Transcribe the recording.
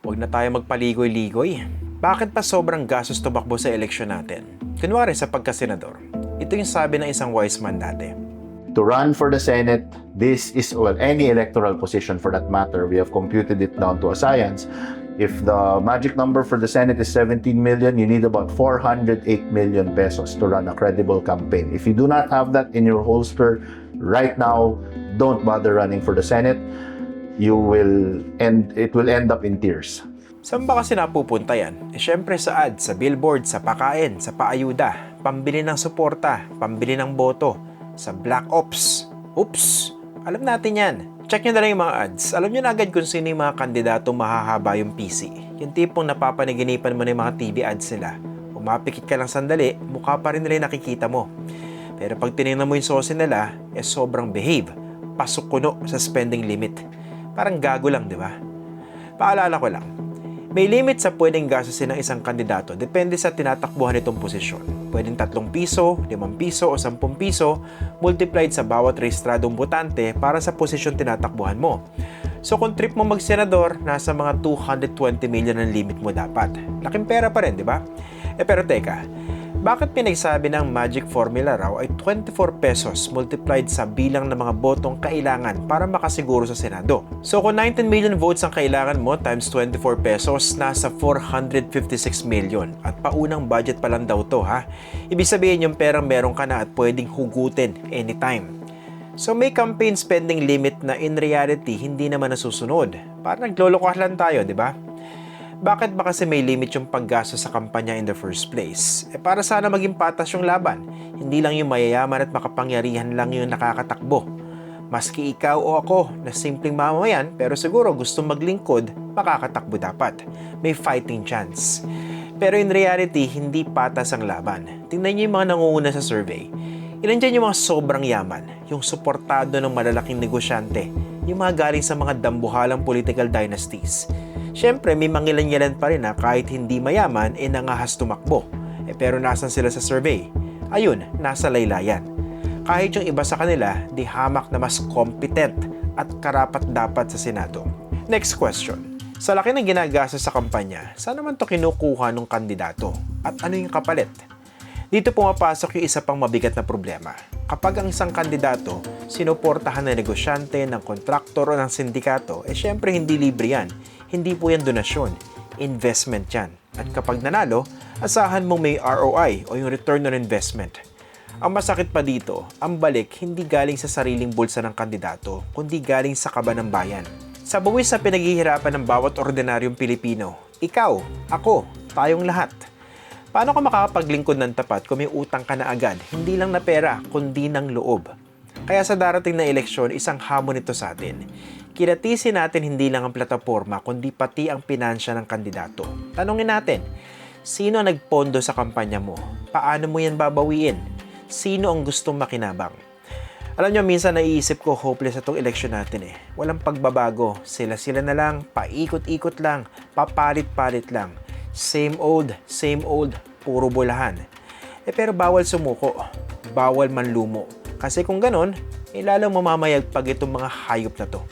Huwag na tayo magpaligoy-ligoy. Bakit pa sobrang gastos tumakbo sa eleksyon natin? Kunwari sa pagkasenador. Ito yung sabi ng isang wise man dati. To run for the Senate, this is, well, any electoral position for that matter, we have computed it down to a science. If the magic number for the Senate is 17 million, you need about 408 million pesos to run a credible campaign. If you do not have that in your holster right now, don't bother running for the Senate. It will end up in tears. Saan ba kasi napupunta yan? Syempre sa ads, sa billboard, sa pakain, sa paayuda, pambili ng suporta, pambili ng boto, sa black ops. Oops! Alam natin yan. Check nyo na lang yung mga ads. Alam nyo na agad kung sino yung mga kandidato mahahaba yung PC. Yung tipong napapanaginipan mo na yung mga TV ads nila. Umapikit ka lang sandali, mukha pa rin nila yung nakikita mo. Pero pag tinignan mo yung sauce nila, sobrang behave. Pasok kuno sa spending limit. Parang gago lang, di ba? Paalala ko lang. May limit sa pwedeng gastusin ng isang kandidato depende sa tinatakbuhan nitong posisyon. Pwedeng 3 piso, 5 piso o 10 piso multiplied sa bawat rehistradong botante para sa posisyon tinatakbuhan mo. So kung trip mo mag-senador, nasa mga 220 million ang limit mo dapat. Laking pera pa rin, di ba? Pero teka, bakit pinagsabi ng magic formula raw ay 24 pesos multiplied sa bilang ng mga botong kailangan para makasiguro sa Senado? So kung 19 million votes ang kailangan mo times 24 pesos, nasa 456 million. At paunang budget pa lang daw to, ha? Ibig sabihin yung perang meron ka na at pwedeng hugutin anytime. So may campaign spending limit na in reality hindi naman nasusunod. Parang naglolokohan lang tayo, di ba? Bakit ba kasi may limit yung paggasto sa kampanya in the first place? Para sana maging patas yung laban. Hindi lang yung mayayaman at makapangyarihan lang yung nakakatakbo. Maski ikaw o ako na simpleng mamamayan pero siguro gusto maglingkod, makakatakbo dapat. May fighting chance. Pero in reality, hindi patas ang laban. Tingnan niyo yung mga nangunguna sa survey. Ilan dyan yung mga sobrang yaman, yung suportado ng malalaking negosyante, yung mga galing sa mga dambuhalang political dynasties. Siyempre, may mangilan-ngilan pa rin na kahit hindi mayaman, nangahas tumakbo. Pero nasan sila sa survey? Ayun, nasa laylayan. Kahit yung iba sa kanila, di hamak na mas competent at karapat-dapat sa Senado. Next question. Sa laki ng ginagastos sa kampanya, saan naman to kinukuha ng kandidato? At ano yung kapalit? Dito pumapasok yung isa pang mabigat na problema. Kapag ang isang kandidato, sinuportahan ng negosyante, ng kontraktor o ng sindikato, syempre hindi libre yan. Hindi po yan donasyon, investment yan. At kapag nanalo, asahan mong may ROI o yung return on investment. Ang masakit pa dito, ang balik hindi galing sa sariling bulsa ng kandidato, kundi galing sa kaba ng bayan. Sa buwis sa pinaghihirapan ng bawat ordinaryong Pilipino, ikaw, ako, tayong lahat. Paano ka makakapaglingkod ng tapat kung may utang ka na agad, hindi lang na pera, kundi ng loob? Kaya sa darating na eleksyon, isang hamon ito sa atin. Kilatisin natin hindi lang ang plataforma, kundi pati ang pinansya ng kandidato. Tanungin natin, sino ang nagpondo sa kampanya mo? Paano mo yan babawiin? Sino ang gustong makinabang? Alam nyo, minsan naiisip ko hopeless itong eleksyon natin. Walang pagbabago. Sila-sila na lang, paikot-ikot lang, papalit-palit lang. Same old, puro bulahan. Pero bawal sumuko, bawal manlumo. Kasi kung ganon, lalong mamamayagpag itong mga hayop na to.